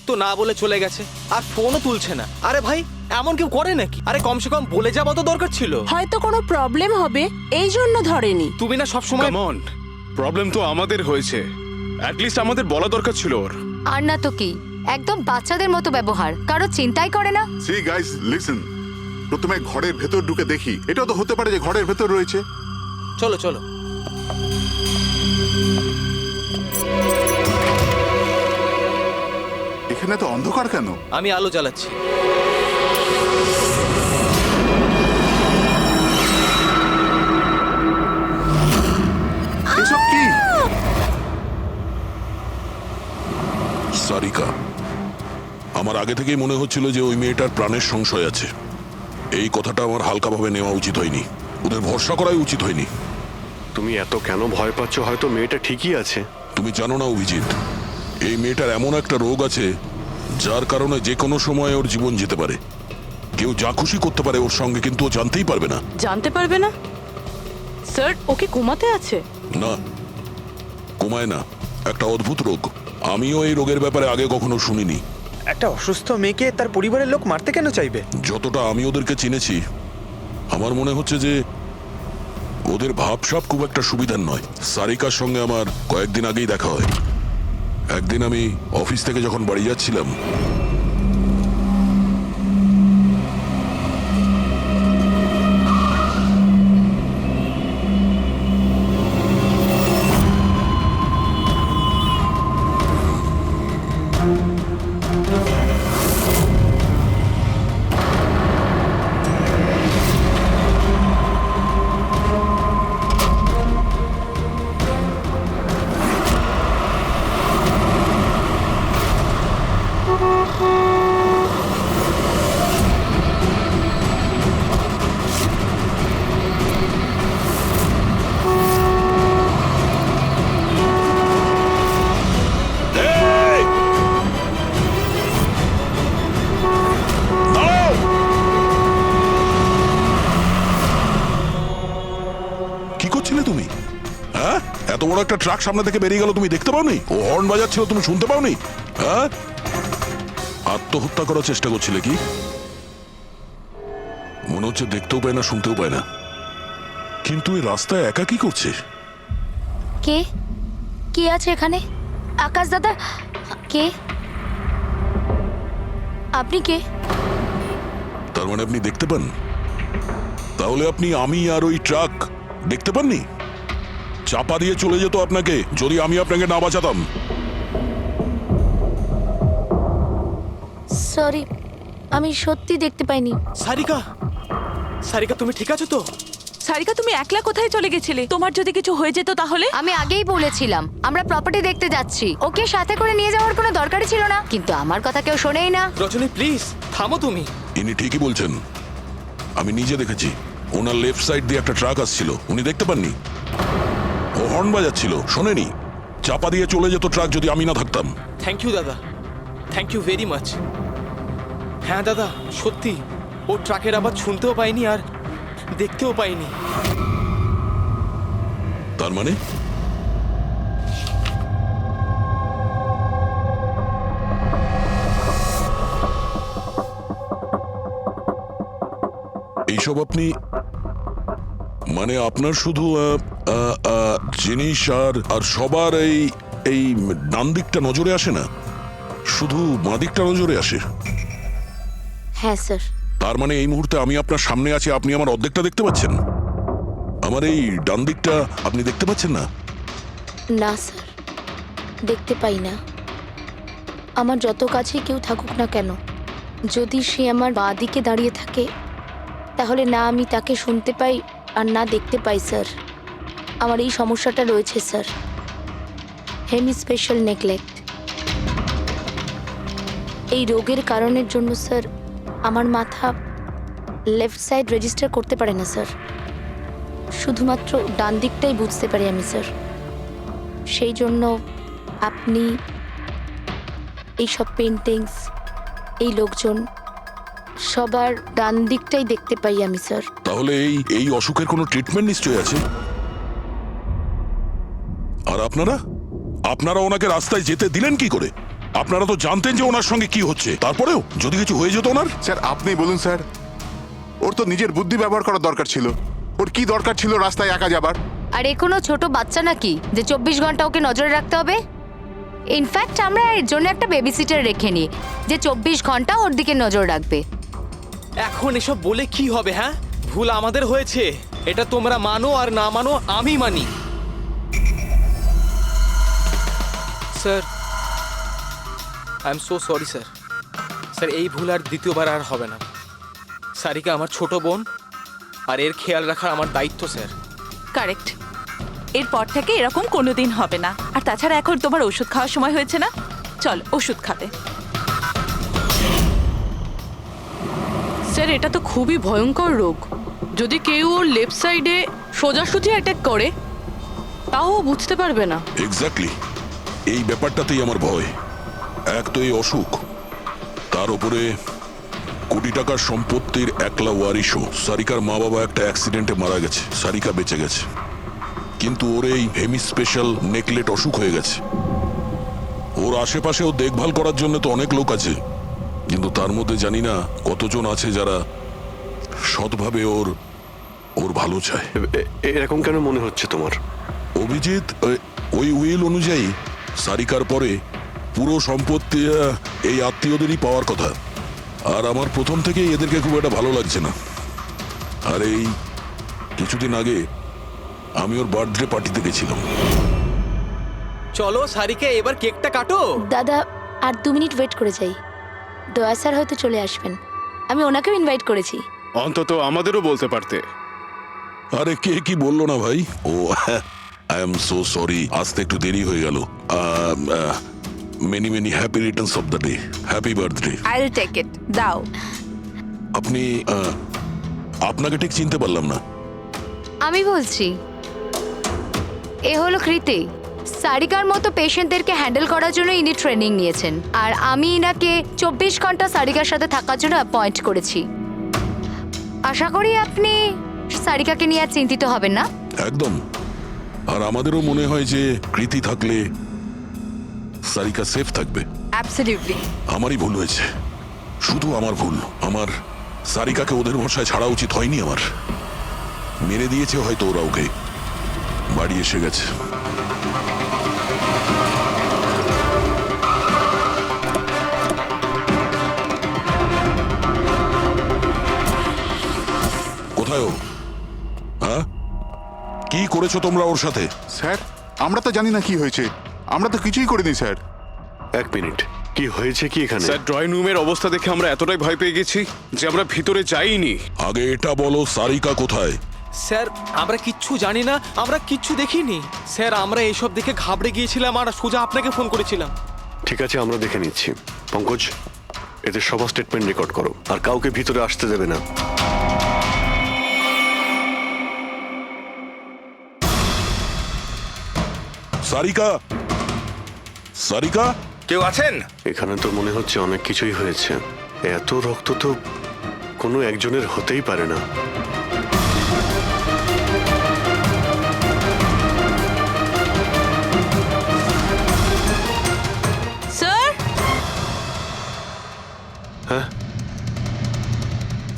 তো না বলে চলে গেছে, আর ফোনও তুলছে না। আরে ভাই, এমন কেউ করে নাকি? আরে কমসে কম বলে যাওয়া তো দরকার ছিল। হয়তো কোনো প্রবলেম হবে এই জন্য ধরেনি। তুমি না সবসময় কাম অন, প্রবলেম তো আমাদের হয়েছে, অ্যাটলিস্ট আমাদের বলা দরকার ছিল ওর। আর না তো কি, একদম বাচ্চাদের মতো ব্যবহার, কারো চিন্তাই করে না। সি গাইস লিসেন, প্রথমে ঘরের ভেতর ঢুকে দেখি। এটাও তো হতে পারে যে ঘরের ভেতর রয়েছে। চলো চলো। এখানে তো অন্ধকার কেন? আমি আলো জ্বালাচ্ছি। এসব কি? সারিকা, আমার আগে থেকেই মনে হচ্ছিল যে ওই মেয়েটার প্রাণের সংশয় আছে। এই কথাটা আমার হালকাভাবে নেওয়া উচিত হয়নি, ওদের ভরসা করাই উচিত হয়নি। তুমি এত কেন ভয় পাচ্ছ? হয়তো মেয়েটা ঠিকই আছে। তুমি জানো না অভিজিৎ, এই মেয়েটার এমন একটা রোগ আছে যার কারণে যে কোনো সময় ওর জীবন যেতে পারে। কেউ যা খুশি করতে পারে ওর সঙ্গে, কিন্তু ও জানতেই পারবে না। জানতে পারবে না? স্যার, ওকে কোমাতে আছে? না, কমায় না, একটা অদ্ভুত রোগ। আমিও এই রোগের ব্যাপারে আগে কখনো শুনিনি। একটা অসুস্থ মেয়েকে তার পরিবারের লোক মারতে কেন চাইবে? যতটা আমি ওদেরকে চিনেছি, আমার মনে হচ্ছে যে ওদের ভাবসাব খুব একটা সুবিধার নয়। সারিকার সঙ্গে আমার কয়েকদিন আগেই দেখা হয়। একদিন আমি অফিস থেকে যখন বাড়ি যাচ্ছিলাম, কি করছিলে তুমি? হ্যাঁ, এত বড় একটা ট্রাক সামনে থেকে বেরিয়ে গেল, তুমি দেখতে পাওনি? ও হর্ন বাজাচ্ছিল, তুমি শুনতে পাওনি? হ্যাঁ, আত্মহত্যা করার চেষ্টা করছিলে কি? মনে হচ্ছে দেখতেও পায় না, শুনতেও পায় না। কিন্তু এই রাস্তায় একা কি করছে? কে কে আছে এখানে? আকাশ দাদা, কে আপনি? কে? তার মানে আপনি দেখতে পান? তাহলে আপনি আমি আর ওই ট্রাক দেখতে পাননি? চাপা দিয়ে চলে যেত আপনাকে যদি আমি আপনাকে না বাঁচাতাম। সরি, আমি সত্যি দেখতে পাইনি। সারিকা, সারিকা তুমি ঠিক আছো তো? সারিকা, তুমি একলা কোথায় চলে গেছিলে? তোমার যদি কিছু হয়ে যেত তাহলে? আমি আগেই বলেছিলাম আমরা প্রপার্টি দেখতে যাচ্ছি, ওকে সাথে করে নিয়ে যাওয়ার কোনো দরকারই ছিল না, কিন্তু আমার কথা কেউ শোনেই না। রজনী প্লিজ থামো তুমি। ইনি ঠিকই বলছেন, আমি নিজে দেখেছি। ওনার লেফট সাইড দিয়ে একটা ট্রাক আসছিল, উনি দেখতে পাননি। ও হর্ন বাজাচ্ছিল, শোনেনি। চাপা দিয়ে চলে যেত ট্রাক যদি আমি না থাকতাম। থ্যাংক ইউ দাদা, থ্যাংক ইউ ভেরি মাচ। হ্যাঁ দাদা, সত্যি ও ট্রাকের আবার শুনতেও পাইনি আর দেখতেও পাইনি। তার মানে এইসব আপনি, মানে আপনার শুধু জিনিস আর সবার এই ডান দিকটা নজরে আসে না, শুধু বাঁ দিকটা নজরে আসে? হ্যাঁ স্যার। তার মানে এই মুহূর্তে আমি আপনার সামনে আছি, আপনি আমার অর্ধেকটা দেখতে পাচ্ছেন, আমার এই ডান দিকটা আপনি দেখতে পাচ্ছেন না? না স্যার, দেখতে পাই না। আমার যত কাছে কেউ থাকুক না কেন, যদি সে আমার বাঁ দিকে দাঁড়িয়ে থাকে তাহলে না আমি তাকে শুনতে পাই আর না দেখতে পাই স্যার। আমার এই সমস্যাটা রয়েছে স্যার, হেমি স্পেশাল নেগলেক্ট। এই রোগের কারণের জন্য স্যার আমার মাথা লেফট সাইড রেজিস্টার করতে পারে না স্যার, শুধুমাত্র ডান দিকটাই বুঝতে পারি আমি স্যার। সেই জন্য আপনি এইসব পেন্টিংস, এই লোকজন, সবার ডান দিকটাই দেখতে পাই আমি স্যার। তাহলে এই অসুখের কোনো ট্রিটমেন্ট নিশ্চয়ই আছে। আর আপনারা ওনাকে রাস্তায় যেতে দিলেন কি করে? আপনারা তো জানতেন যে ওনার সঙ্গে কি হচ্ছে, তারপরেও যদি কিছু হয়ে যেত ওনার। স্যার আপনি বলুন স্যার, ওর তো নিজের বুদ্ধি ব্যবহার করার দরকার ছিল। ওর কি দরকার ছিল রাস্তায় একা যাবার? আর এ কোনো ছোট বাচ্চা নাকি যে 24 ঘন্টা ওকে নজরে রাখতে হবে? ইনফ্যাক্ট আমরা এর জন্য একটা বেবি সিটার রেখে নিই যে 24 ঘন্টা ওর দিকে নজর রাখবে। এখন এসব বলে কি হবে? হ্যাঁ, ভুল আমাদের হয়েছে, এটা তোমরা মানো আর না মানো আমি মানি। Sir, I am so sorry sir. Sir, এই ভুল আর দ্বিতীয়বার আর হবে না। সারিকা আমার ছোট বোন, আর এর খেয়াল রাখার আমার দায়িত্ব স্যার। কারেক্ট। এরপর থেকে এরকম কোনোদিন হবে না। আর তাছাড়া এখন তোমার ওষুধ খাওয়ার সময় হয়েছে না, চল ওষুধ খাবে। স্যার এটা তো খুবই ভয়ঙ্কর রোগ। যদি কেউ ওর লেফট সাইডে সোজাসুজি অ্যাটাক করে তাও ও বুঝতে পারবে না। এক্স্যাক্টলি, এই ব্যাপারটাতেই আমার ভয়। এক তো এই অসুখ, তার উপরে কোটি টাকার সম্পত্তির একলা ওয়ারিশও। সারিকার মা বাবা একটা অ্যাক্সিডেন্টে মারা গেছে, সারিকা বেঁচে গেছে, কিন্তু ওর এই হেমি স্পেশাল নেকলেট অসুখ হয়ে গেছে। ওর আশেপাশেও দেখভাল করার জন্য তো অনেক লোক আছে, কিন্তু তার মধ্যে জানি না কতজন আছে যারা সৎভাবে ওর ওর ভালো চায়। এরকম কেন মনে হচ্ছে তোমার? অভিজিৎ, ওই উইল অনুযায়ী সারিকার পরে পুরো সম্পত্তি এই আত্মীয়দেরই পাওয়ার কথা। আর আমার প্রথম থেকেই এদেরকে খুব একটা ভালো লাগছে না। আর এই কিছুদিন আগে আমি ওর বার্থডে পার্টিতে গেছিলাম। চলো সারিকা, এবার কেকটা কাটো। দাদা আর 2 মিনিট ওয়েট করে যাই, দয়া স্যার হয়তো চলে আসবেন। আমি ওনাকেও ইনভাইট করেছি। অন্তত আমাদেরও বলতে পারতে। আরে কে কি বললো না ভাই? Oh I am so sorry, আসতে একটু দেরি হয়ে গেল। Many many happy returns of the day, happy birthday. I will take it, দাও। আপনি আপনাকে ঠিক চিনতে পারলাম না। আমি বলছি, এ হলো কৃতি। সারিকার মতো পেশেন্টদেরকে হ্যান্ডেল করার জন্য ইনি ট্রেনিং নিয়েছেন, আর আমি ইনাকে 24 ঘন্টা সারিকার সাথে থাকার জন্য অ্যাপয়েন্ট করেছি। আশা করি আপনি সারিকাকে নিয়ে আর চিন্তিত হবেন না। একদম। আর আমাদেরও মনে হয় যে কৃতি থাকলে সারিকা সেফ থাকবে। অ্যাবসলিউটলি। আমারই ভুল হয়েছে, শুধু আমার ভুল। আমার সারিকাকে ওদের ভরসায় ছাড়া উচিত হয়নি। আমার মেরে দিয়েছে হয়তো ওরা ওকে। বাড়ি এসে গেছে। কোথায় ও? হ্যাঁ, কি করেছো তোমরা ওর সাথে? স্যার আমরা তো জানি না কি হয়েছে, আমরা তো কিছুই করিনি স্যার। এক মিনিট, কি হয়েছে কি এখানে? স্যার, ড্রয়িং রুমের অবস্থা দেখে আমরা এতটাই ভয় পেয়ে গেছি যে আমরা ভিতরে যাইনি। আগে এটা বলো, সারিকা কোথায়? স্যার, আমরা কিচ্ছু জানি না, আমরা কিচ্ছু দেখিনি স্যার। আমরা এইসব দেখে ঘাবড়ে গিয়েছিলাম আর সোজা আপনাকে ফোন করেছিলাম। ঠিক আছে, আমরা দেখে নিচ্ছি। পঙ্কজ, এদের সবার স্টেটমেন্ট রেকর্ড করো, আর কাউকে ভিতরে আসতে দেবে না। সারিকা, সারিকা, কেউ আছেন? এখানে তো মনে হচ্ছে অনেক কিছুই হয়েছে। এত রক্ত তো কোনো একজনের হতেই পারে না। স্যার, হ্যাঁ,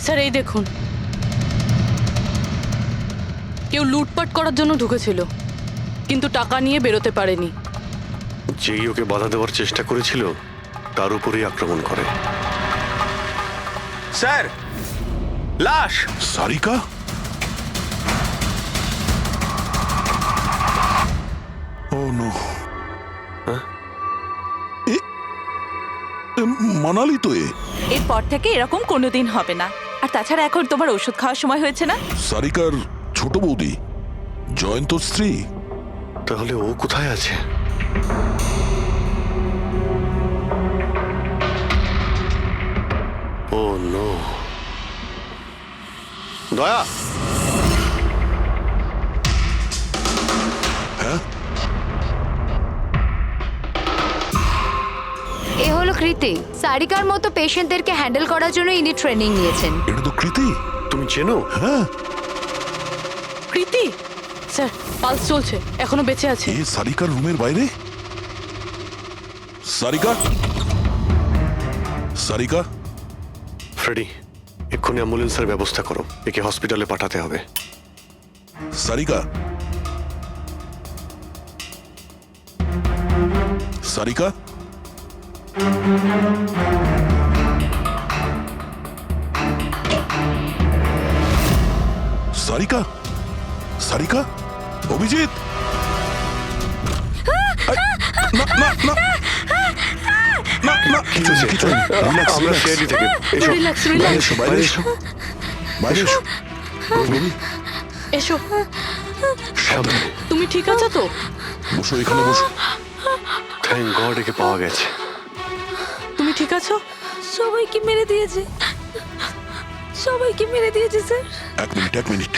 স্যার এই দেখুন, কেউ লুটপাট করার জন্য ঢুকেছিল কিন্তু টাকা নিয়ে বেরোতে পারেনি। যেই ওকে বাধা দেওয়ার চেষ্টা করেছিল তার উপরেই আক্রমণ করে। স্যার, লাশ। সারিকা? ও নো। মানালি তো এ। এরপর থেকে এরকম কোনোদিন হবে না। আর তাছাড়া এখন তোমার ওষুধ খাওয়ার সময় হয়েছে না। সারিকার ছোট বৌদি, জয়ন্ত স্ত্রী। তাহলে ও কোথায় আছে? ও নো। দয়া, হ্যাঁ, এ হলো কৃতি। সারিকার মতো পেশেন্টদেরকে হ্যান্ডেল করার জন্য ইনি ট্রেনিং নিয়েছেন। এটা তো কৃতি। তুমি চেনো? হ্যাঁ, কৃতি স্যার, পালস চলছে, এখনো বেঁচে আছে। এ সারিকার রুমের বাইরে। সারিকা, সারিকা, ফ্রেডি, এক্ষুনি অ্যাম্বুলেন্সের ব্যবস্থা করো, একে হসপিটালে পাঠাতে হবে। সারিকা, সারিকা, সারিকা, সারিকা, অভিজিৎ, না না না না না, কিছু নেই, কিছু নেই। Relax, আমরা relax. সিআইডি থেকে এসো। রিল্যাক্স বাইরে রিল্যাক্স এসো, বাইরে এসো, বাইরে এসো। রবি, এসো। সাবধানে। তুমি ঠিক আছো তো? বসো, এখানে বসো। থ্যাংক গড একে পাওয়া গেছে। তুমি ঠিক আছো? সবাইকে মেরে দিয়েছে, সবাইকে মেরে দিয়েছে স্যার। এক মিনিট, এক মিনিট।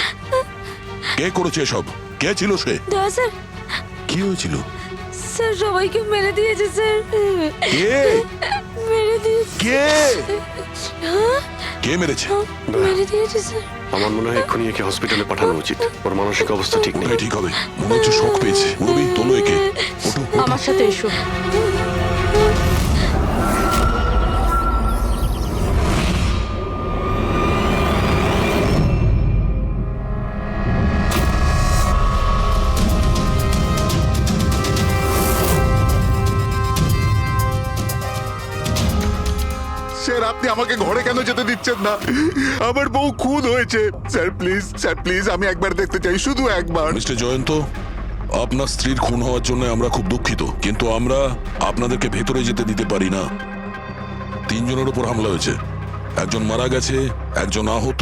কে করেছে এসব? কে ছিল সে? দয়া স্যার, কি হয়েছিল? স্যার সবাইকে মেরে দিয়েছে স্যার, কে? মেরে দিয়েছে, কে? কে মেরেছে? মেরে দিয়েছে স্যার। আমার মনে হয় এক্ষুনি একে হসপিটালে পাঠানো উচিত, ওর মানসিক অবস্থা ঠিক নেই। ওটাই ঠিক হবে, মনে হচ্ছে শক পেয়েছে। রবি, তোলো একে। ওঠো, ওঠো। আমার সাথে এসো। স্যার আপনি আমাকে ঘরে কেন যেতে দিচ্ছেন না? আমার বউ খুন হয়েছে। স্যার প্লিজ, স্যার প্লিজ, আমি একবার দেখতে চাই, শুধু একবার। মিস্টার জয়ন্ত, আপনার স্ত্রীর খুন হওয়ার জন্য আমরা খুব দুঃখিত, কিন্তু আমরা আপনাদেরকে ভেতরে যেতে দিতে পারি না। 3 জনের উপর হামলা হয়েছে, একজন মারা গেছে, একজন আহত,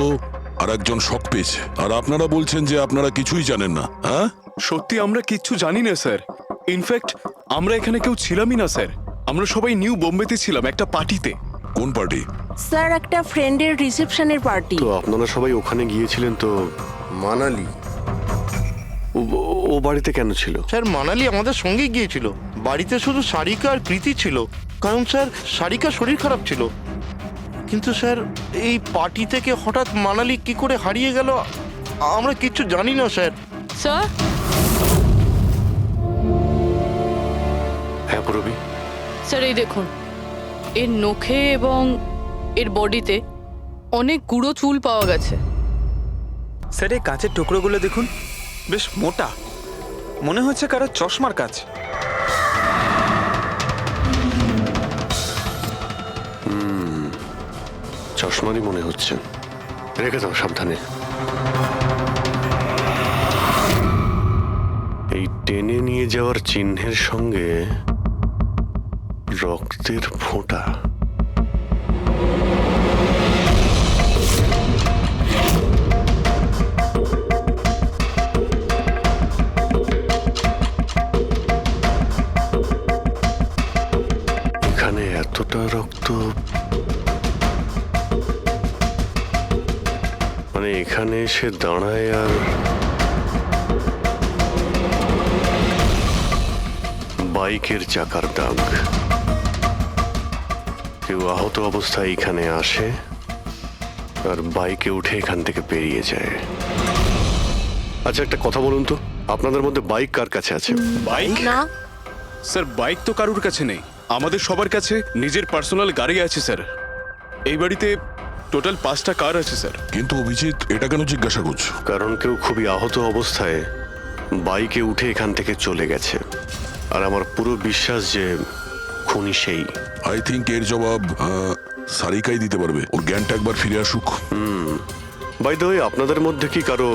আর একজন শক পেয়েছে। আর আপনারা বলছেন যে আপনারা কিছুই জানেন না, হ্যাঁ? সত্যি আমরা কিচ্ছু জানি না স্যার। ইনফ্যাক্ট আমরা এখানে কেউ ছিলামই না স্যার। আমরা সবাই নিউ বোম্বেতে ছিলাম একটা পার্টিতে। কোন পার্টি? স্যার একটা ফ্রেন্ডের রিসেপশনের পার্টি। তো আপনারা সবাই ওখানে গিয়েছিলেন তো? মানালি। ও বাড়িতে কেন ছিল? স্যার মানালি আমাদের সঙ্গে গিয়েছিল, বাড়িতে শুধু সারিকা আর প্রীতি ছিল, কারণ স্যার সারিকা শরীর খারাপ ছিল। কিন্তু স্যার এই পার্টি থেকে হঠাৎ মানালি কি করে হারিয়ে গেল আমরা কিচ্ছু জানি না স্যার। স্যার, হ্যাঁ পূরবী, স্যার এই দেখুন, এর নখে এবং এর বডিতে অনেক গুঁড়ো চুল পাওয়া গেছে। স্যার এই কাঁচের টুকরোগুলো দেখুন, বেশ মোটা, মনে হচ্ছে কারো চশমার কাজ। চশমারই মনে হচ্ছে। রেখে দাও সাবধানে। এই টেনে নিয়ে যাওয়ার চিহ্নের সঙ্গে রক্তের ফোঁটা। এখানে এতটা রক্ত, মানে এখানে এসে দাঁড়ায় আর বাইকের চাকার দাগ। কেউ আহত অবস্থায় এখানে আসে আর বাইকে উঠে এখান থেকে বেরিয়ে যায়। আচ্ছা একটা কথা বলুন তো, আপনাদের মধ্যে বাইক কার কাছে আছে? বাইক? না স্যার বাইক তো কারুর কাছে নেই, আমাদের সবার কাছে নিজের পার্সোনাল গাড়ি আছে স্যার। এই বাড়িতে টোটাল 5টা কার আছে স্যার। কিন্তু অভিজিৎ, এটা কেন জিজ্ঞাসা করছো? কারণ কেউ খুবই আহত অবস্থায় বাইকে উঠে এখান থেকে চলে গেছে, আর আমার পুরো বিশ্বাস যে খুনি সেই। আই থিঙ্ক এর জবাব সারিকাই দিতে পারবে। ওর জ্ঞানটা একবার ফিরে আসুক। বাই দ্য ওয়ে, আপনাদের মধ্যে কি কারো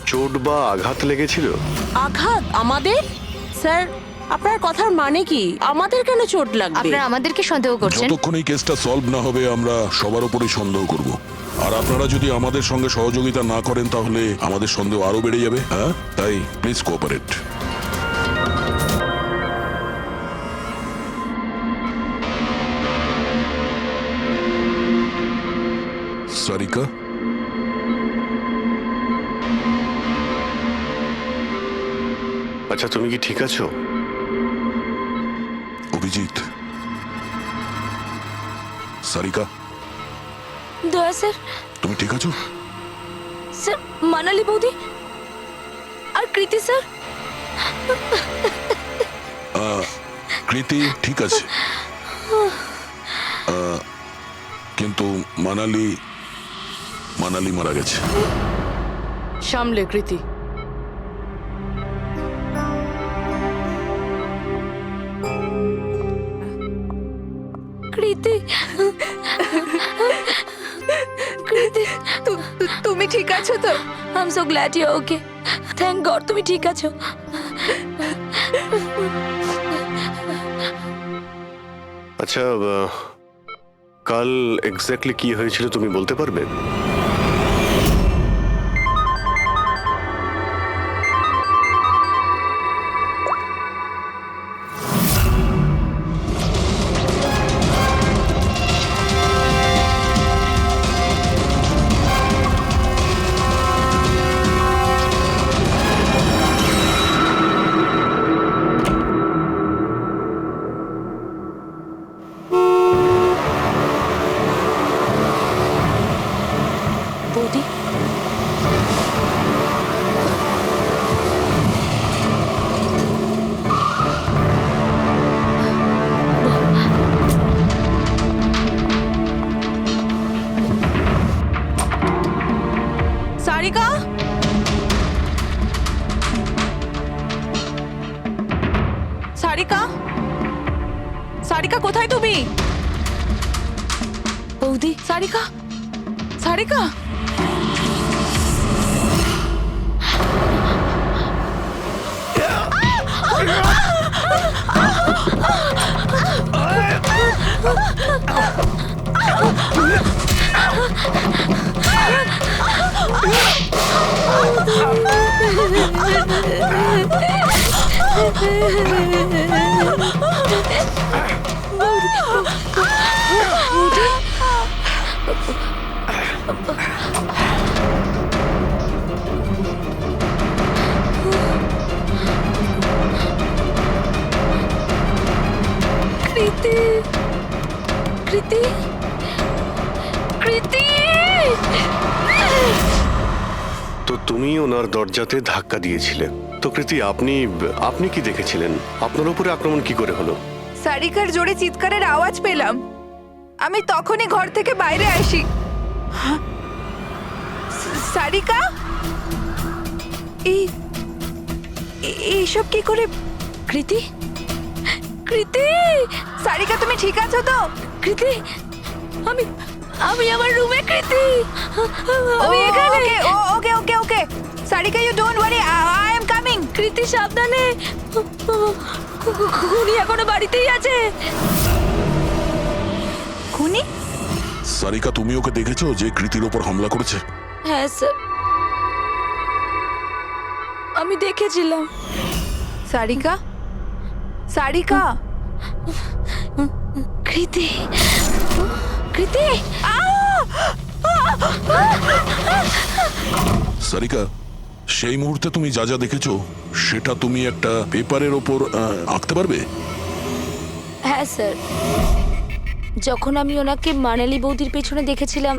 চোট বা আঘাত লেগেছিল? আঘাত আমাদের? স্যার আপনার কথার মানে কি? আমাদের কেন চোট লাগবে? আপনারা আমাদেরকে সন্দেহ করছেন? যতক্ষণ এই কেসটা সলভ না হবে আমরা সবার উপরেই সন্দেহ করব। আর আপনারা যদি আমাদের সঙ্গে সহযোগিতা না করেন তাহলে আমাদের সন্দেহ আরো বেড়ে যাবে। হ্যাঁ, তাই প্লিজ কোঅপারেট। সারিকা, আচ্ছা তুমি কি ঠিক আছো? অভিজিৎ, সারিকা, দয়া স্যার, তুমি ঠিক আছো? স্যার মানালি বৌদি আর কৃতি স্যার। কৃতি ঠিক আছে, কিন্তু মানালি মারা গেছে। সামলে কৃতি। কৃতি, কৃতি, তুমি ঠিক আছো তো? I am so glad you okay. Thank God তুমি ঠিক আছো। আচ্ছা, কাল এক্স্যাক্টলি কি হয়েছিল তুমি বলতে পারবে? বৌদি, সারিকা, সারিকা, সারিকা কোথায় তুমি? বৌদি, সারিকা, সারিকা, কৃতি, কৃতি, কৃতি। তো তুমি ওনার দরজাতে ধাক্কা দিয়েছিলে। তো কৃতি, আপনি কি দেখেছিলেন? আপনার উপরে আক্রমণ কি করে হলো? সারিকার জোরে চিৎকারের আওয়াজ পেলাম, আমি তখনই ঘর থেকে বাইরে আসি। সারিকা, এইসব কি করে? কৃতি, কৃতি, সারিকা তুমি ঠিক আছো তো? কৃতি, আমি আমার রুমে। কৃতি, আমি ও, এখানে। Okay okay okay Sarika, you don't worry, I am coming. Kriti সাবধানে, খুনি এখনো বাড়িতেই আছে। খুনি? সারিকা, তুমি ওকে দেখেছো যে কৃতির ওপর হামলা করেছে? হ্যাঁ স্যার, আমি দেখেছিলাম। সারিকা, সারিকা, কৃতি, কৃতি, সারিকা, সেই মুহূর্তে তুমি যা যা দেখেছো সেটা তুমি একটা পেপারের ওপর আঁকতে পারবে? হ্যাঁ স্যার, যখন আমি ওনাকে মানালি বৌদির পেছনে দেখেছিলাম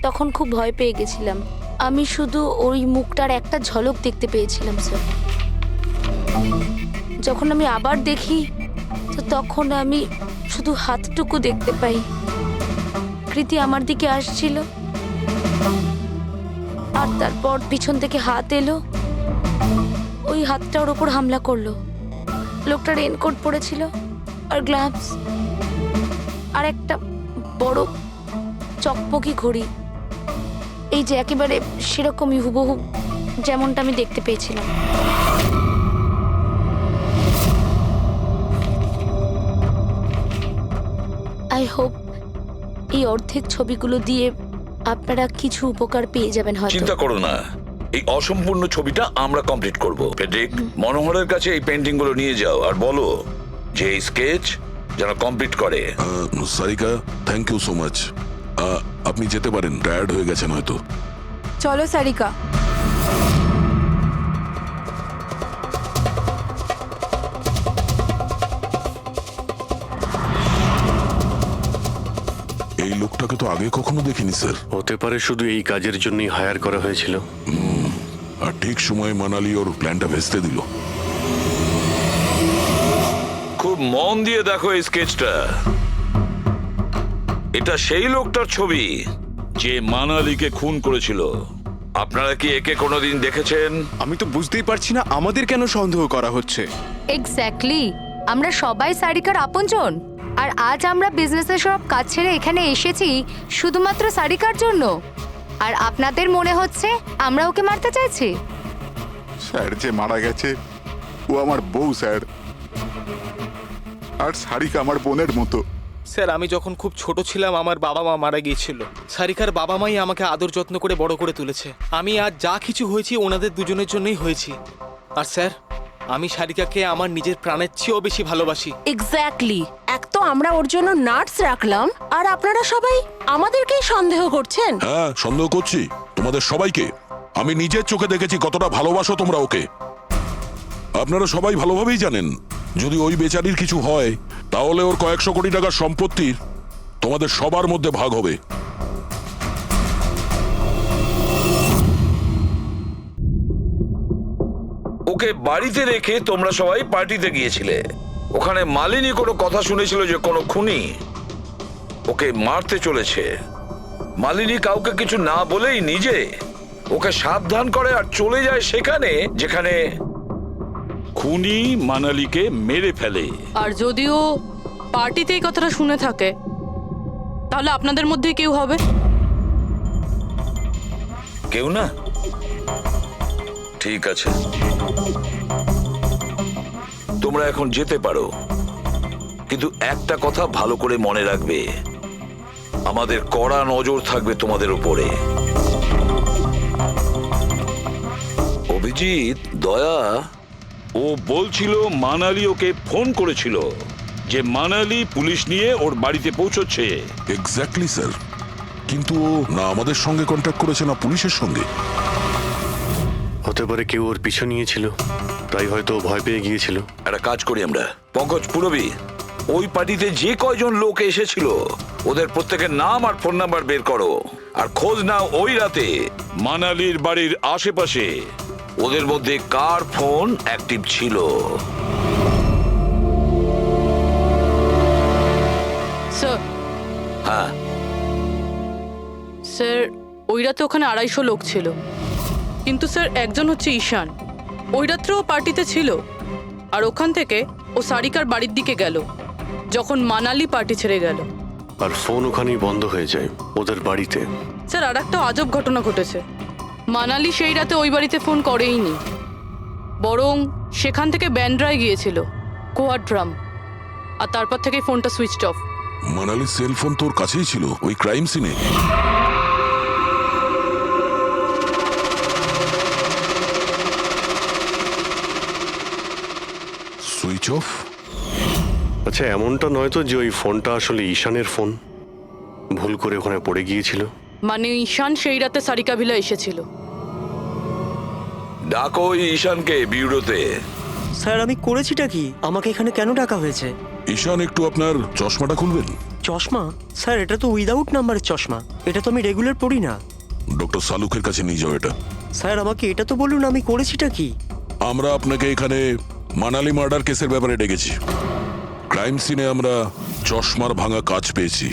তখন খুব ভয় পেয়ে গেছিলাম। আমি শুধু ওই মুখটার একটা ঝলক দেখতে পেয়েছিলাম স্যার। যখন আমি আবার দেখি তো তখন আমি শুধু হাতটুকু দেখতে পাই। কৃতি আমার দিকে আসছিল আর তারপর পিছন থেকে হাত এলো, ওই হাতটা ওর ওপর হামলা করলো। লোকটা রেনকোট পরেছিল আর গ্লাভস আর একটা বড় চকপকি ঘড়ি, এই যে একেবারে সেরকমই হুবহু যেমনটা আমি দেখতে পেয়েছিলাম। আই হোপ এই অর্ধেক ছবিগুলো দিয়ে আপনারা কিছু উপকার পেয়ে যাবেন হয়তো। চিন্তা করো না, এই অসম্পূর্ণ ছবিটা আমরা কমপ্লিট করব। ফেডরিক, মনোহরের কাছে এই পেন্টিং গুলো নিয়ে যাও আর বলো যে এই স্কেচ যেন কমপ্লিট করে। Sarika, thank you so much. আপনি যেতে পারেন, টায়ার্ড হয়ে গেছেন হয়তো। চলো সারিকা। এই লোকটাকে তো আগে কখনো দেখিনি স্যার। হতে পারে শুধু এই কাজের জন্যই হায়ার করা হয়েছিল। আর ঠিক সময়ে মানালি ওর প্ল্যানটা ভেস্তে দিল। খুব খুব মন দিয়ে দেখো এই স্কেচটা। এটা সেই লোকটার ছবি যে মানালিকে খুন করেছিল। আপনারা কি একে কোনোদিন দেখেছেন? আমি তো বুঝতেই পারছি না আমাদের কেন সন্দেহ করা হচ্ছে। এক্স্যাক্টলি, আমরা সবাই সারিকার আপনজন, আর আজ আমরা বিজনেসের সব কাজ ছেড়ে এখানে এসেছি শুধুমাত্র সারিকার জন্য। আর আপনাদের মনে হচ্ছে আমরা ওকে মারতে চাইছি? স্যার যে মারা গেছে ও আমার বউ স্যার, আর সারিকা আমার বোনের মতো। স্যার আমি যখন খুব ছোট ছিলাম আমার বাবা মা মারা গিয়েছিল। সারিকার বাবা মাই আমাকে আদর যত্ন করে বড় করে তুলেছে। আমি আজ যা কিছু হয়েছি ওনাদের দুজনের জন্যই হয়েছি। আর স্যার আমি সারিকাকে আমার নিজের প্রাণের চেয়েও বেশি ভালোবাসি। এক্স্যাক্টলি, এক তো আমরা ওর জন্য নার্স রাখলাম, আর আপনারা সবাই আমাদেরকেই সন্দেহ করছেন। হ্যাঁ, সন্দেহ করছি তোমাদের সবাইকে। আমি নিজের চোখে দেখেছি কতটা ভালোবাসো তোমরা ওকে। আপনারা সবাই ভালোভাবেই জানেন যদি ওই বেচারির কিছু হয় তাহলে ওর কয়েকশো কোটি টাকার সম্পত্তির তোমাদের সবার মধ্যে ভাগ হবে। ওকে বাড়িতে রেখে তোমরা সবাই পার্টিতে গিয়েছিলে। ওখানে মালিনী কোনো কথা শুনেছিল যে কোনো খুনি ওকে মারতে চলেছে। মালিনী কাউকে কিছু না বলেই নিজে ওকে সাবধান করে আর চলে যায় সেখানে যেখানে খুনি মানালিকে মেরে ফেলে। আর যদিও পার্টিতে এই কথাটা শুনে থাকে তাহলে আপনাদের মধ্যে কেউ হবে? কেউ না? ঠিক আছে, তোমরা এখন যেতে পারো, কিন্তু একটা কথা ভালো করে মনে রাখবে, আমাদের কড়া নজর থাকবে তোমাদের উপরে। অভিজিৎ, দয়া, ও বলছিল মানালি ওকে ফোন করেছিল যে মানালি পুলিশ নিয়ে ওর বাড়িতে পৌঁছচ্ছে। এক্স্যাক্টলি স্যার, কিন্তু ও না আমাদের সঙ্গে কন্ট্যাক্ট করেছে না পুলিশের সঙ্গে। হতে পারে কেউ ওর পিছু নিয়েছিল, তাই হয়তো ও ভয় পেয়ে গিয়েছিল। একটা কাজ করি আমরা, পঙ্কজ পুরবী, ওই পার্টিতে যে কয়জন লোক এসেছিল ওদের প্রত্যেকের নাম আর ফোন নাম্বার বের করো, আর খোঁজ নাও ওই রাতে মানালির বাড়ির আশেপাশে ওদের মধ্যে কার ফোন অ্যাক্টিভ ছিল। স্যার, হ্যাঁ স্যার ওই রাতে ওখানে 250 লোক ছিল, কিন্তু স্যার একজন হচ্ছে ঈশান। ওই রাত্রেও পার্টিতে ছিল, আর ওখান থেকে ও সারিকার বাড়ির দিকে গেল যখন মানালি পার্টি ছেড়ে গেল। আর ফোন ওখানেই বন্ধ হয়ে যায় ওদের বাড়িতে। স্যার আর একটা আজব ঘটনা ঘটেছে। মানালি সেই রাতে ওই বাড়িতে ফোন করেইনি, বরং সেখান থেকে ব্যান্ড্রায় গিয়েছিল কোয়াড্রাম, আর তারপর থেকে ফোনটা সুইচড অফ। মানালির সেল ফোন তোর কাছেই ছিল ওই ক্রাইম সিনে। Switch off? আচ্ছা, এমনটা নয় তো যে ওই ফোনটা আসলে ঈশানের ফোন, ভুল করে ওখানে পড়ে গিয়েছিল? মানে ঈশান সেই রাতে সারিকা ভিলা এসেছিল। ডাকো ওই ঈশানকে বিউরোতে। স্যার আমি করেছিটা কি? আমাকে এখানে কেন ডাকা হয়েছে? ঈশান, একটু আপনার চশমাটা খুলবেন? চশমা? স্যার এটা তো উইদাউট নাম্বারের চশমা, এটা তো আমি রেগুলার পড়ি না। ডক্টর সালুকের কাছে নিয়ে যাও এটা। স্যার আমাকে এটা তো বলুন আমি করেছিটা কি? আমরা আপনাকে এখানে মানালি মার্ডার কেসের ব্যাপারে ডেকেছি। ক্রাইম সিনে আমরা চশমার ভাঙা কাঁচ পেয়েছি।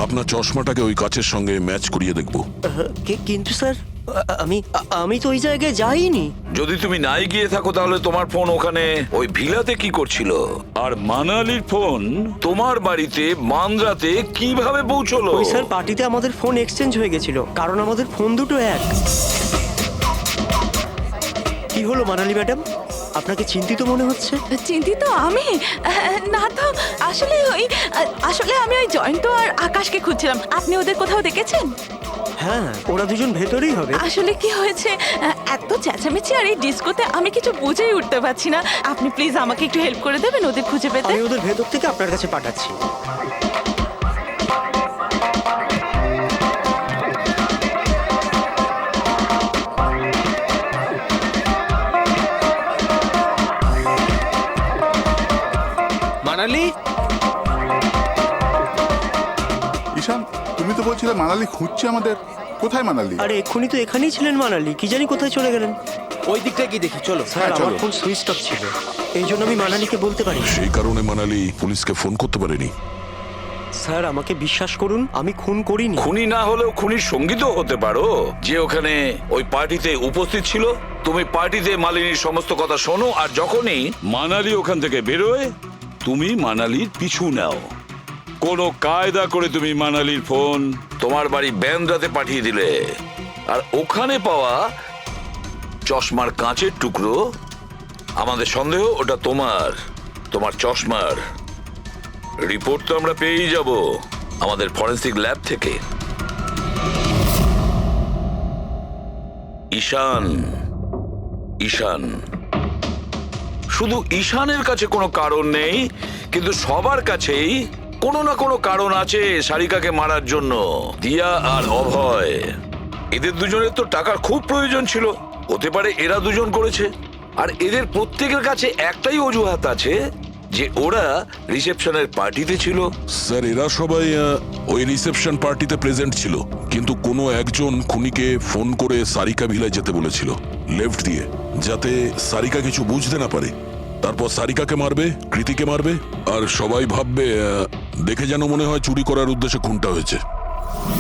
আপনার চশমাটাকে ওই কাচের সঙ্গে ম্যাচ করিয়ে দেখব। কিন্তু স্যার আমি তো ওই জায়গায় যাইনি। যদি তুমি নাই গিয়ে থাকো তাহলে তোমার ফোন ওখানে ওই ভিলাতে কি করছিল? আর মানালির ফোন তোমার বাড়িতে মান্দ্রাতে কিভাবে পৌঁছলো? ওই স্যার পার্টিতে আমাদের ফোন এক্সচেঞ্জ হয়ে গেছিল, কারণ আমাদের ফোন দুটো এক। কি হলো মানালি ম্যাডাম, আপনাকে চিন্তিত মনে হচ্ছে? চিন্তিত আমি? না তো, আসলে আমি ওই জয়ন্ত আর আকাশকে খুঁজছিলাম। আপনি ওদের কোথাও দেখেছেন? হ্যাঁ, ওরা দুজন ভেতরেই হবে। আসলে কি হয়েছে, এত চেঁচামেচি আর এই ডিস্কোতে আমি কিছু বুঝেই উঠতে পারছি না। আপনি প্লিজ আমাকে একটু হেল্প করে দেবেন ওদের খুঁজে পেতে? আমি ওদের ভেতর থেকে আপনার কাছে পাঠাচ্ছি। মানালি, ঈশান, তুমি তো বলছিলে মানালি খুঁজছে আমাদের। কোথায় মানালি? আরে এক্ষুনি তো এখানেই ছিলেন মানালি, কি জানি কোথায় চলে গেলেন। ওই দিকটা গিয়ে দেখি, চলো। স্যার আমার ফোন সুইচ অফ ছিল, এই জন্য আমি মানালিকে বলতে পারি। সেই কারণে মানালি পুলিশকে ফোন করতে পারেনি। স্যার আমাকে বিশ্বাস করুন, আমি খুন করিনি। খুনি না হলেও খুনির সঙ্গী তো হতে পারো, যে ওখানে ওই পার্টিতে উপস্থিত ছিল। তুমি পার্টিতে মালিনীর সমস্ত কথা শোনো, আর যখনই মানালি ওখান থেকে বেরোয় তুমি মানালির পিছু নাও। কোনো কায়দা করে তুমি মানালির ফোন তোমার বাড়ি ব্যান্দ্রাতে পাঠিয়ে দিলে, আর ওখানে পাওয়া চশমার কাঁচের টুকরো, আমাদের সন্দেহ ওটা তোমার চশমার রিপোর্ট তো আমরা পেয়েই যাব আমাদের ফরেন্সিক ল্যাব থেকে। ঈশান শুধু ঈশানের কাছে কোনো কারণ নেই, কিন্তু সবার কাছেই কোনো না কোনো কারণ আছে সারিকাকে মারার জন্য। দিয়া আর অভয়, এদের দুজনের তো টাকার খুব প্রয়োজন ছিল, হতে পারে এরা দুজন করেছে। আর এদের প্রত্যেকের কাছে একটাই অজুহাত আছে যে ওরা রিসেপশনের পার্টিতে ছিল। স্যার এরা সবাই ওই রিসেপশন পার্টিতে প্রেজেন্ট ছিল, কিন্তু কোনো একজন খুনিকে ফোন করে সারিকা ভিলায় যেতে বলেছিল লেফট দিয়ে, যাতে সারিকা কিছু বুঝতে না পারে। তারপর সারিকাকে মারবে, কৃতিকে মারবে, আর সবাই ভাববে দেখে যেন মনে হয় চুরি করার উদ্দেশ্যে খুনটা হয়েছে।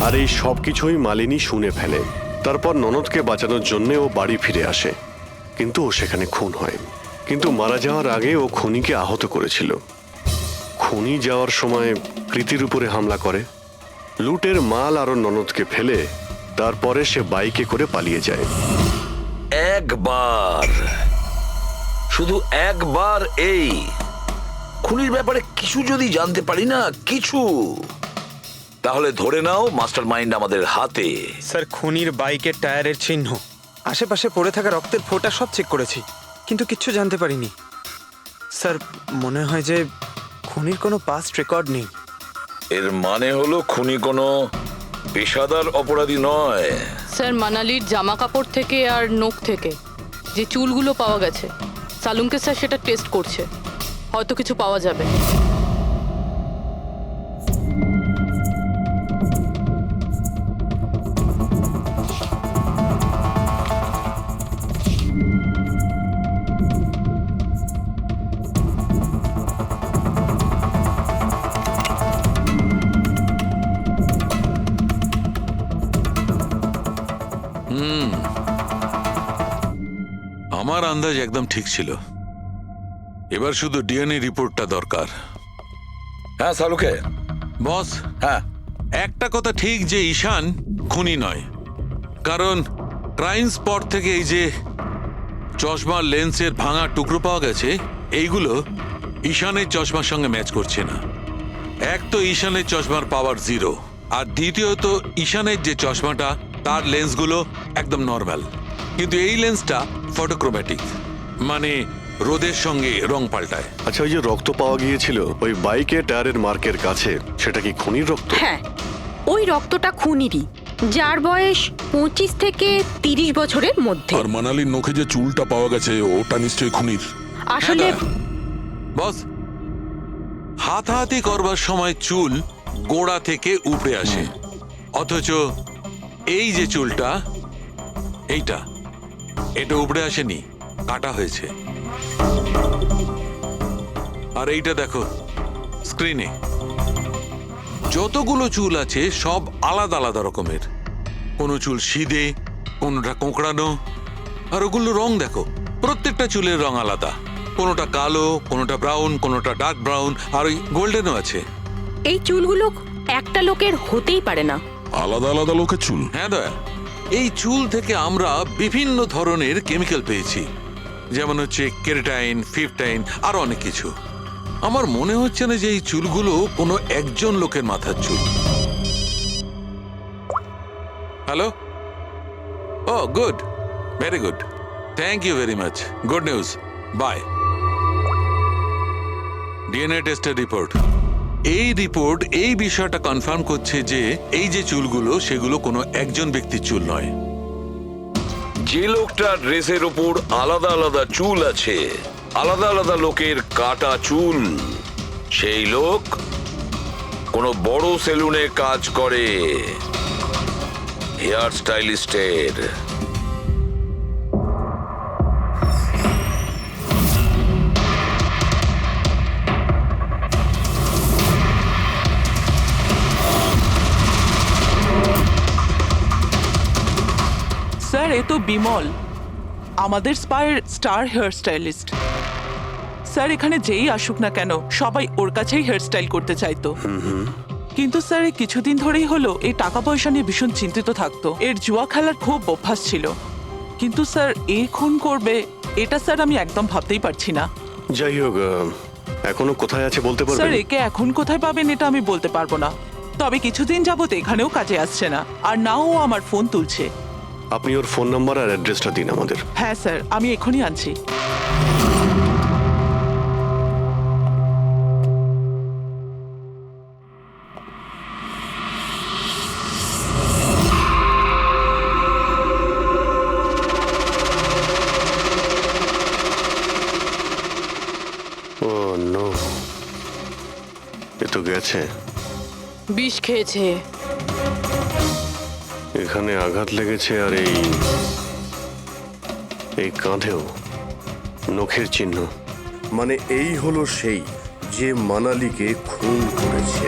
আর এই সব কিছুই মালিনী শুনে ফেলে। তারপর ননদকে বাঁচানোর জন্য ও বাড়ি ফিরে আসে, কিন্তু ও সেখানে খুন হয়। কিন্তু মারা যাওয়ার আগে ও খুনিকে আহত করেছিল। খুনি যাওয়ার সময় কৃতির উপরে হামলা করে, লুটের মাল আর ননদকে ফেলে তারপরে সে বাইকে করে পালিয়ে যায়। শুধু একবার এই খুনির ব্যাপারে কিছু যদি জানতে পারি না, কিছু, তাহলে ধরে নাও মাস্টার মাইন্ড আমাদের হাতে। স্যার খুনির বাইকের টায়ারের চিহ্ন, আশেপাশে পড়ে থাকা রক্তের ফোঁটা সব চেক করেছি, কিন্তু কিচ্ছু জানতে পারিনি। স্যার মনে হয় যে খুনির কোনো পাস্ট রেকর্ড নেই। এর মানে হলো খুনি কোনো পেশাদার অপরাধী নয়। স্যার মানালির জামা কাপড় থেকে আর নখ থেকে যে চুলগুলো পাওয়া গেছে, সালুমকে স্যার সেটা টেস্ট করছে, হয়তো কিছু পাওয়া যাবে। আমার আন্দাজ একদম ঠিক ছিল, এবার শুধু ডিএনএ রিপোর্টটা দরকার। হ্যাঁ সালুকে বস, হ্যাঁ একটা কথা ঠিক যে ঈশান খুনি নয়, কারণ ক্রাইম স্পট থেকে এই যে চশমার লেন্সের ভাঙা টুকরো পাওয়া গেছে, এইগুলো ঈশানের চশমার সঙ্গে ম্যাচ করছে না। এক তো ঈশানের চশমার পাওয়ার 0, আর দ্বিতীয়ত ঈশানের যে চশমাটা তার লেন্সগুলো একদম নর্মাল, কিন্তু এই লেন্সটা ফটোক্রোম্যাটিক, মানে রোদের সঙ্গে রং পাল্টায়। আচ্ছা, ওই যে রক্ত পাওয়া গিয়েছিল ওই বাইকে টায়ারের মার্কের কাছে, সেটা কি খুনির রক্ত? হ্যাঁ, ওই রক্তটা খুনিরই, যার বয়স 25 থেকে 30 বছরের মধ্যে। আর মানালির নখে যে চুলটা পাওয়া গেছে ওটা নিশ্চয়ই খুনির। আসলে বস, হাতাহাতি করবার সময় চুল গোড়া থেকে উপড়ে আসে, অথচ এই যে চুলটা, এটা উপড়ে আসেনি, কাটা হয়েছে। আর এইটা দেখো স্ক্রিনে, যতগুলো চুল আছে সব আলাদা আলাদা রকমের, কোনো চুল সিধে, কোনোটা কোঁকড়ানো, আর ওগুলো রং দেখো, প্রত্যেকটা চুলের রং আলাদা, কোনোটা কালো, কোনোটা ব্রাউন, কোনোটা ডার্ক ব্রাউন, আর ওই গোল্ডেনও আছে। এই চুলগুলো একটা লোকের হতেই পারে না। আলাদা আলাদা লোকের চুল? হ্যাঁ দয়া, এই চুল থেকে আমরা বিভিন্ন ধরনের কেমিক্যাল পেয়েছি, যেমন হচ্ছে কেরাটিন, ফিফটাইন, আর অনেক কিছু। আমার মনে হচ্ছে না যে এই চুলগুলো কোনো একজন লোকের মাথার চুল। Hello, oh good, very good, thank you very much, good news, bye. DNA টেস্টের রিপোর্ট, এই রিপোর্ট এই বিষয়টা কনফার্ম করছে যে এই যে চুলগুলো সেগুলো কোনো একজন ব্যক্তির চুল নয়। যে লোকটার ড্রেসের ওপর আলাদা আলাদা চুল আছে, আলাদা আলাদা লোকের কাটা চুল, সেই লোক কোনো বড় সেলুনে কাজ করে, হেয়ার স্টাইলিস্টের। স্যার এ তো বিমল, আমাদের স্পায়ের স্টার হেয়ার স্টাইলিস্ট। স্যার এখানে যেই আসুক না কেন সবাই ওর কাছেই হেয়ার স্টাইল করতে চাইতো। কিন্তু স্যার এই কিছুদিন ধরেই হলো এই টাকা পয়সা নিয়ে ভীষণ চিন্তিত থাকতো। এর জুয়া খেলার খুব অভ্যাস ছিল। কিন্তু স্যার এই খুন করবে এটা স্যার আমি একদম ভাবতেই পারছি না। যাই হোক, এখনো কোথায় আছে বলতে স্যার পারবেন? একে এখন কোথায় পাবেন এটা আমি বলতে পারবো না, তবে কিছুদিন যাবত এখানেও কাজে আসছে না, আর না ও আমার ফোন তুলছে। আপনি ওর ফোন নাম্বার আর অ্যাড্রেসটা দিন আমাদের। হ্যাঁ স্যার, আমি এখনই আনছি। ও নো, এ তো গেছে। বিষ খেয়েছে। এখানে আঘাত লেগেছে আর এই কাঁধেও নখের চিহ্ন। মানে এই হলো সেই যে মানালিকে খুন করেছে।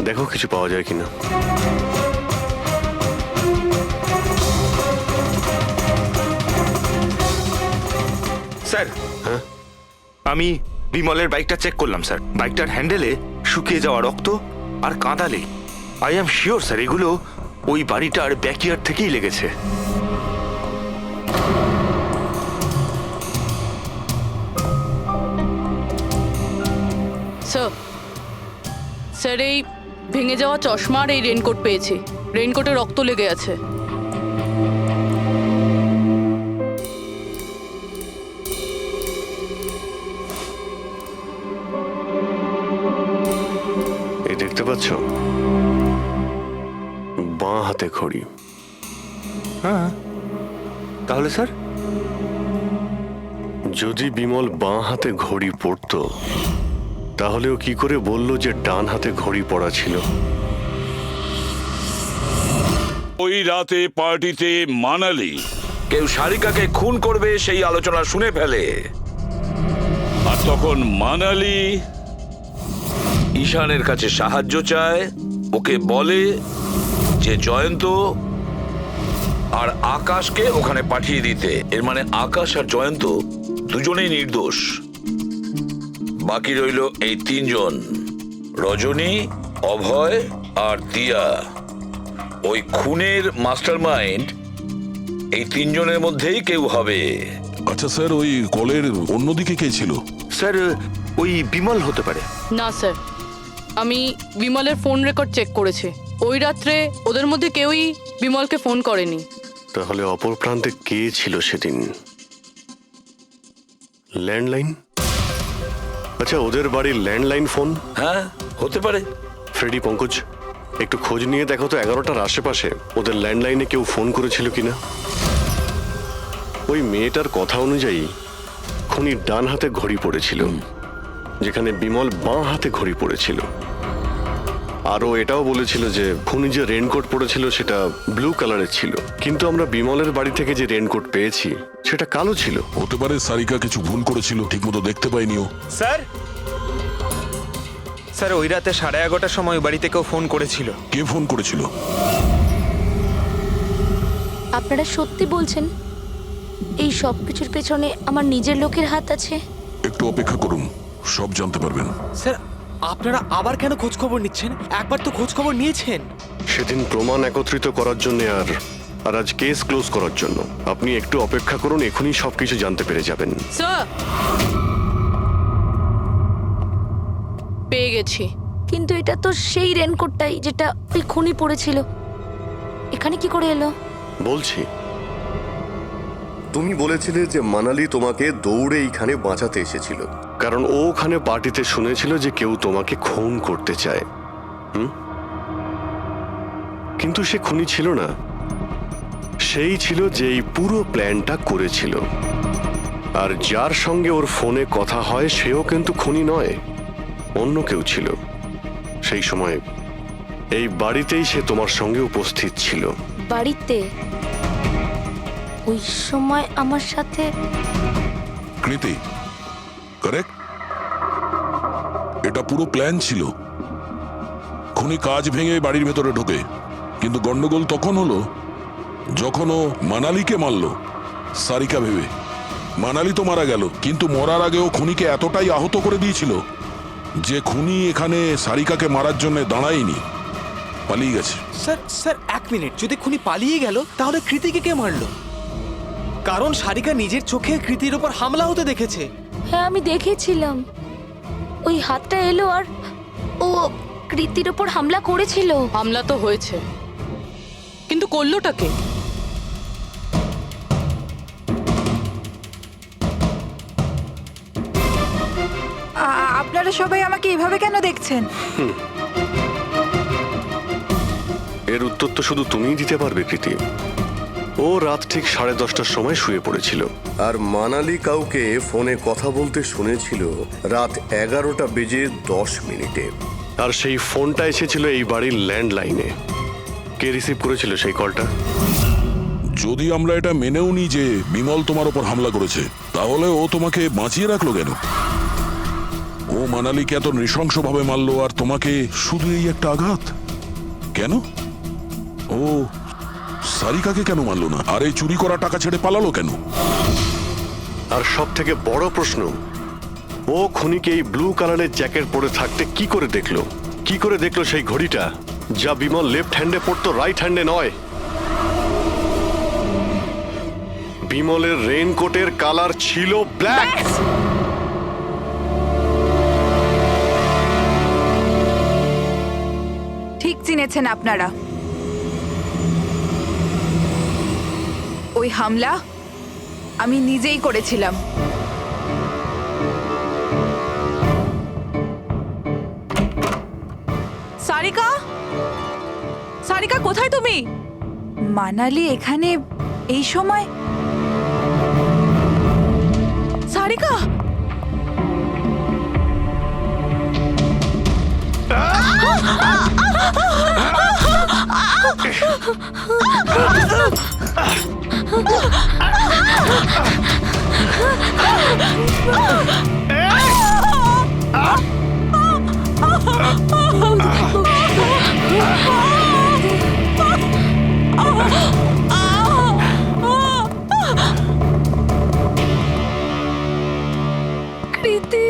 দেখো কিছু পাওয়া যায় কিনা। স্যার, হ্যাঁ, আমি বিমলের বাইকটা চেক করলাম স্যার। বাইকটার হ্যান্ডেলে শুকিয়ে যাওয়া রক্ত আর কাঁদালে আই অ্যাম শিওর স্যার এগুলো ওই বাড়িটার ব্যাকইয়ার্ড থেকেই লেগেছে। স্যার, স্যার এই ভেঙে যাওয়া চশমা আর এই রেনকোট পেয়েছি। রেনকোটে রক্ত লেগে আছে। এই দেখতে পাচ্ছ, বাঁ হাতে ঘড়ি। হ্যাঁ, তাহলে স্যার যদি বিমল বাঁ হাতে ঘড়ি পরতো তাহলে ও কি করে বলল যে ডান হাতে ঘড়ি পরা ছিল? ওই রাতে পার্টিতে মানালি কেউ সারিকাকে খুন করবে সেই আলোচনা শুনে ফেলে, আর তখন মানালি ঈশানের কাছে সাহায্য চায়। ওকে বলে যে জয়ন্ত আর আকাশকে ওখানে পাঠিয়ে দিতে। এর মানে আকাশ আর জয়ন্ত দুজনেই নির্দোষ। বাকি রইল এই তিনজন, রজনী, অভয় আর দিয়া। ওই খুনের মাস্টারমাইন্ড এই তিনজনের মধ্যেই কেউ হবে। আচ্ছা স্যার, ওই কলের অন্যদিকে কে ছিল? স্যার ওই বিমল হতে পারে। না স্যার, আমি বিমলের ফোন রেকর্ড চেক করেছি। ওই রাত্রে ওদের মধ্যে কেউই বিমলকে ফোন করেনি। তাহলে অপর প্রান্তে কে ছিল সেদিন? ল্যান্ডলাইন? আচ্ছা, ওদের বাড়ির ল্যান্ডলাইন ফোন? হ্যাঁ, হতে পারে। ফ্রেডি, পঙ্কজ, একটু খোঁজ নিয়ে দেখো তো 11টার আশেপাশে ওদের ল্যান্ডলাইনে কেউ ফোন করেছিল কিনা। ওই মেয়েটার কথা অনুযায়ী খুনি ডান হাতে ঘড়ি পড়েছিল, যেখানে বিমল বাঁ হাতে ঘড়ি পড়েছিল। আরও এটাও বলেছিল যে খুনি যে রেনকোট পরেছিল সেটা ব্লু কালারের ছিল, কিন্তু আমরা বিমলের বাড়ি থেকে যে রেনকোট পেয়েছি সেটা কালো ছিল। হতে পারে সারিকা কিছু ভুল করেছিল, ঠিকমতো দেখতে পাইনি ও। স্যার, স্যার ওই রাতে 11:30টার সময় বাড়িতে কেউ ফোন করেছিল। কে ফোন করেছিল? আপনারা সত্যি বলছেন এই সব কিছুর পেছনে আমার নিজের লোকের হাত আছে? একটু অপেক্ষা করুন, সব জানতে পারবেন। স্যার, আপনারা আবার কেন খোঁজ খবর নিচ্ছেন? একবার তো খোঁজ খবর নিয়েছেন। সেদিন প্রমাণ একত্রিত করার জন্য আর আজ কেস ক্লোজ করার জন্য। আপনি একটু অপেক্ষা করুন, এখনই সবকিছু জানতে পেরে যাবেন। স্যার, পেয়ে গেছি। কিন্তু এটা তো সেই রেনকোটটাই যেটা ওই খুনি পড়েছিল। এখানে কি করে এলো? বলছি, তুমি বলেছিলে যে মানালি তোমাকে দৌড়ে এইখানে বাঁচাতে এসেছিল, কারণ ও ওখানে পার্টিতে শুনেছিল যে কেউ তোমাকে খুন করতে চায়। কিন্তু সে খুনি ছিল না, সেই ছিল যে এই পুরো প্ল্যানটা করেছিল। আর যার সঙ্গে ওর ফোনে কথা হয় সেও কিন্তু খুনি নয়, অন্য কেউ ছিল। সেই সময় এই বাড়িতেই সে তোমার সঙ্গে উপস্থিত ছিল। বাড়িতে? ওই সময় আমার সাথে কৃতি, কারেক্ট? এটা পুরো প্ল্যান ছিল। খুনি কাজ ভেঙে বাড়ির ভেতরে ঢোকে, কিন্তু গন্ডগোল তখন হলো যখন ও মানালিকে মারল সারিকা ভেবে। মানালি তো মারা গেল, কিন্তু মরার আগে ও খুনিকে এতটাই আহত করে দিয়েছিল যে খুনি এখানে সারিকাকে মারার জন্য দাঁড়ায়নি, পালিয়ে গেছে। স্যার স্যার এক মিনিট, যদি খুনি পালিয়ে গেল তাহলে কৃতিকে কে মারলো? কারণ সারিকা নিজের চোখে কৃতির ওপর হামলা হতে দেখেছে। হ্যাঁ আমি দেখেছিলাম, ওই হাতটা এলো আর ও কৃতির ওপর হামলা করেছিল। হামলা তো হয়েছে, কিন্তু করলোটা কে? আপনারা সবাই আমাকে এভাবে কেন দেখছেন? এর উত্তর তো শুধু তুমিই দিতে পারবে কৃতি। ও রাত ঠিক 10:30টার সময় শুয়ে পড়েছিল। আর মানালি কাউকে ফোনে কথা বলতে শুনেছিল রাত 11:10 আর সেই ফোনটা এসেছিল এই বাড়ির ল্যান্ডলাইনে। কে রিসিভ করেছিল সেই কলটা? যদি আমরা এটা মেনেও নিই যে বিমল তোমার ওপর হামলা করেছে, তাহলে ও তোমাকে বাঁচিয়ে রাখলো কেন? ও মানালিকে এত নৃশংসভাবে মারলো আর তোমাকে শুধু এই একটা আঘাত কেন? ও সারিকাকে কেন মারলো না? আর এই চুরি করা টাকা ছেড়ে পালালো কেন? আর সব থেকে বড় প্রশ্ন, ও খুনিকে এই ব্লু কালারের জ্যাকেট পরে থাকতে কি করে দেখলো? কি করে দেখলো সেই ঘড়িটা যা বিমল লেফট হ্যান্ডে পড়তো, রাইট হ্যান্ডে নয়? বিমলের রেইনকোটের কালার ছিল ব্ল্যাক। ঠিক চিনেছেন আপনারা। ওই হামলা আমি নিজেই করেছিলাম। সারিকা, সারিকা কোথায় তুমি? মানালি এখানে এই সময়? সারিকা, কৃতি,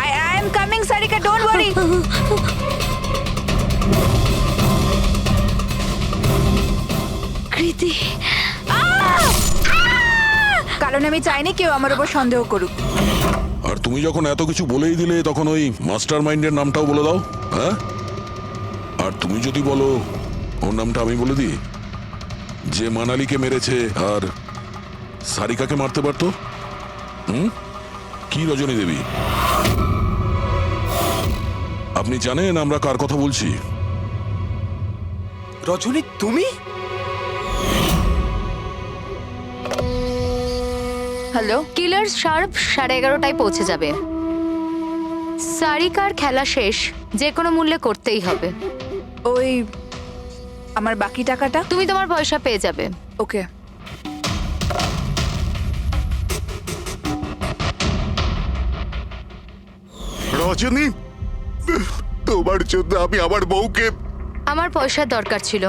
I am coming, Sarika, don't worry. কৃতি, কারণ আমি চাইনি কেউ আমার উপর সন্দেহ করুক। আর তুমি যখন এত কিছু বলেই দিলে, তখন ওই মাস্টার মাইন্ডের নামটাও বলে দাও। হ্যাঁ, আর তুমি যদি বলো ওর নামটা আমি বলে দিই, যে মানালিকে মেরেছে আর সারিকাকে মারতে পারতো। কি রজনী দেবী, আপনি জানেন আমরা কার কথা বলছি? রজনী তুমি? হ্যালো, কিলার শার্প 11:30টায় পৌঁছে যাবে। সারিকার খেলা শেষ, যে কোনো মূল্যে করতেই হবে। ওই আমার বাকি টাকাটা? তুমি তোমার পয়সা পেয়ে যাবে। ওকে। রজনী, তোমার জন্য আমি আমার বউকে... আমার পয়সার দরকার ছিল।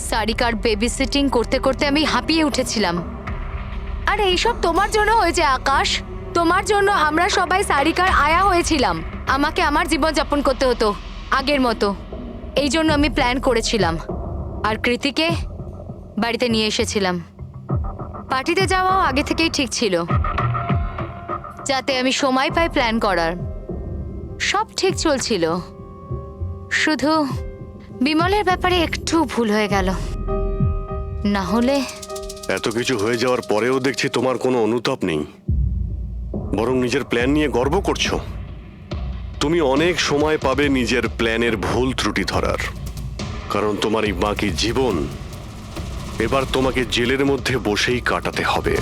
সারিকার বেবি সিটিং করতে করতে আমি হাঁপিয়ে উঠেছিলাম। আর এইসব তোমার জন্য হয়েছে আকাশ। তোমার জন্য আমরা সবাই সারিকার আয়া হয়েছিলাম। আমাকে আমার জীবন যাপন করতে হতো আগের মতো। এই জন্য আমি প্ল্যান করেছিলাম আর কৃতিকে বাড়িতে নিয়ে এসেছিলাম। পার্টিতে যাওয়াও আগে থেকেই ঠিক ছিল, যাতে আমি সময় পাই প্ল্যান করার। সব ঠিক চলছিল, শুধু বিমলের ব্যাপারে একটু ভুল হয়ে গেল। না হলে... এত কিছু হয়ে যাওয়ার পরেও দেখছি তোমার কোনো অনুতাপ নেই, বরং নিজের প্ল্যান নিয়ে গর্ব করছো। তুমি অনেক সময় পাবে নিজের প্ল্যানের ভুল ত্রুটি ধরার, কারণ তোমার এই বাকি জীবন এবার তোমাকে জেলের মধ্যে বসেই কাটাতে হবে।